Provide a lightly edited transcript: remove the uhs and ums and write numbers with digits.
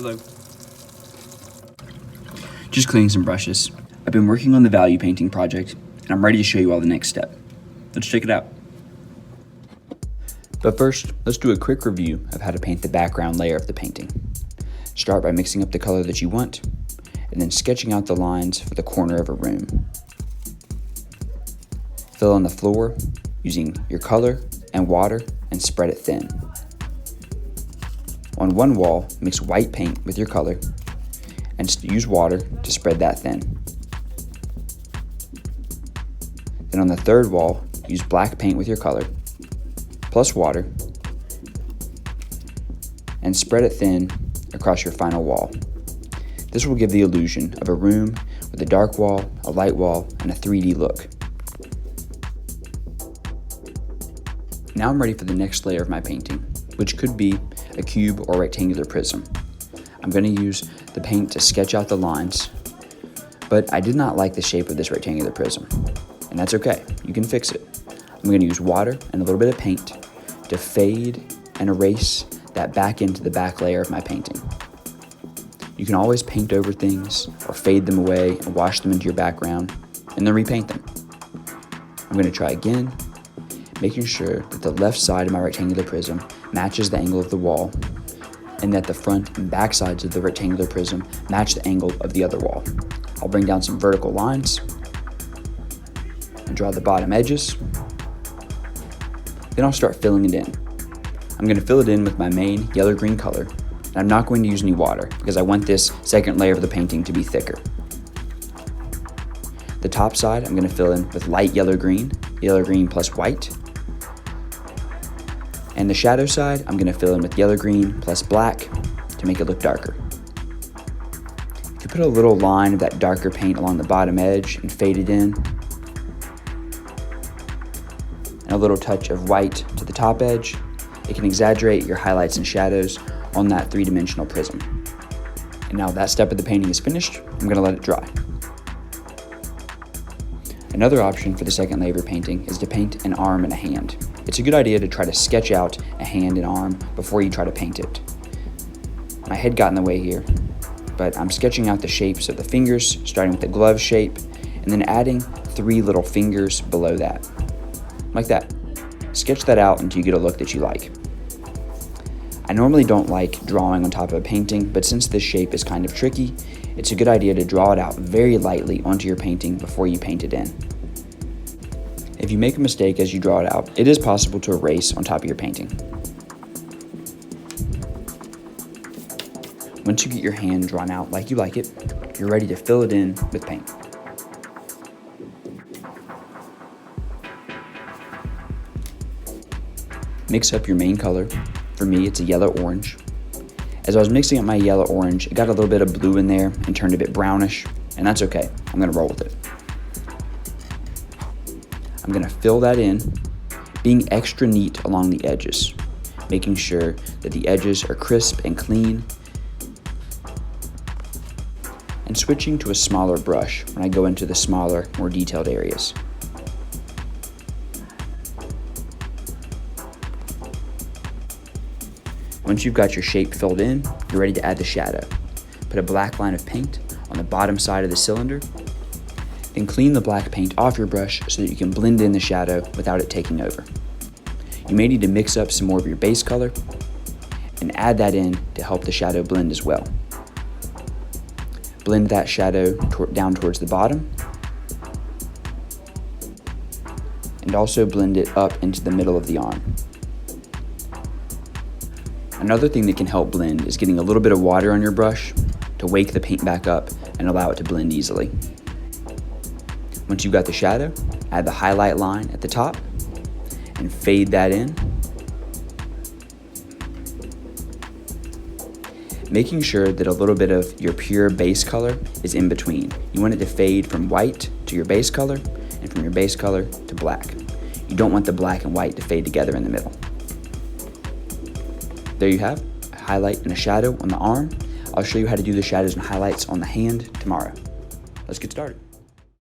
Hello. Just cleaning some brushes. I've been working on the value painting project, and I'm ready to show you all the next step. Let's check it out. But first, let's do a quick review of how to paint the background layer of the painting. Start by mixing up the color that you want, and then sketching out the lines for the corner of a room. Fill in the floor using your color and water and spread it thin. On one wall, mix white paint with your color and use water to spread that thin. Then on the third wall, use black paint with your color, plus water, and spread it thin across your final wall. This will give the illusion of a room with a dark wall, a light wall, and a 3D look. Now I'm ready for the next layer of my painting, which could be a cube or rectangular prism. I'm going to use the paint to sketch out the lines, but I did not like the shape of this rectangular prism, and that's okay, you can fix it. I'm going to use water and a little bit of paint to fade and erase that back into the back layer of my painting. You can always paint over things or fade them away and wash them into your background and then repaint them. I'm going to try again, making sure that the left side of my rectangular prism matches the angle of the wall and that the front and back sides of the rectangular prism match the angle of the other wall. I'll bring down some vertical lines and draw the bottom edges. Then I'll start filling it in. I'm going to fill it in with my main yellow-green color, and I'm not going to use any water because I want this second layer of the painting to be thicker. The top side I'm going to fill in with light yellow-green plus white. And the shadow side, I'm going to fill in with yellow-green plus black to make it look darker. You can put a little line of that darker paint along the bottom edge and fade it in. And a little touch of white to the top edge. It can exaggerate your highlights and shadows on that three-dimensional prism. And now that step of the painting is finished, I'm going to let it dry. Another option for the second layer of painting is to paint an arm and a hand. It's a good idea to try to sketch out a hand and arm before you try to paint it. My head got in the way here, but I'm sketching out the shapes of the fingers, starting with the glove shape, and then adding 3 little fingers below that. Like that. Sketch that out until you get a look that you like. I normally don't like drawing on top of a painting, but since this shape is kind of tricky, it's a good idea to draw it out very lightly onto your painting before you paint it in. If you make a mistake as you draw it out, it is possible to erase on top of your painting. Once you get your hand drawn out like you like it, you're ready to fill it in with paint. Mix up your main color. For me, it's a yellow-orange. As I was mixing up my yellow-orange, it got a little bit of blue in there and turned a bit brownish, and that's okay. I'm gonna roll with it. I'm gonna fill that in, being extra neat along the edges, making sure that the edges are crisp and clean, and switching to a smaller brush when I go into the smaller, more detailed areas. Once you've got your shape filled in, you're ready to add the shadow. Put a black line of paint on the bottom side of the cylinder, then clean the black paint off your brush so that you can blend in the shadow without it taking over. You may need to mix up some more of your base color and add that in to help the shadow blend as well. Blend that shadow down towards the bottom and also blend it up into the middle of the arm. Another thing that can help blend is getting a little bit of water on your brush to wake the paint back up and allow it to blend easily. Once you've got the shadow, add the highlight line at the top and fade that in. Making sure that a little bit of your pure base color is in between. You want it to fade from white to your base color and from your base color to black. You don't want the black and white to fade together in the middle. There you have a highlight and a shadow on the arm. I'll show you how to do the shadows and highlights on the hand tomorrow. Let's get started.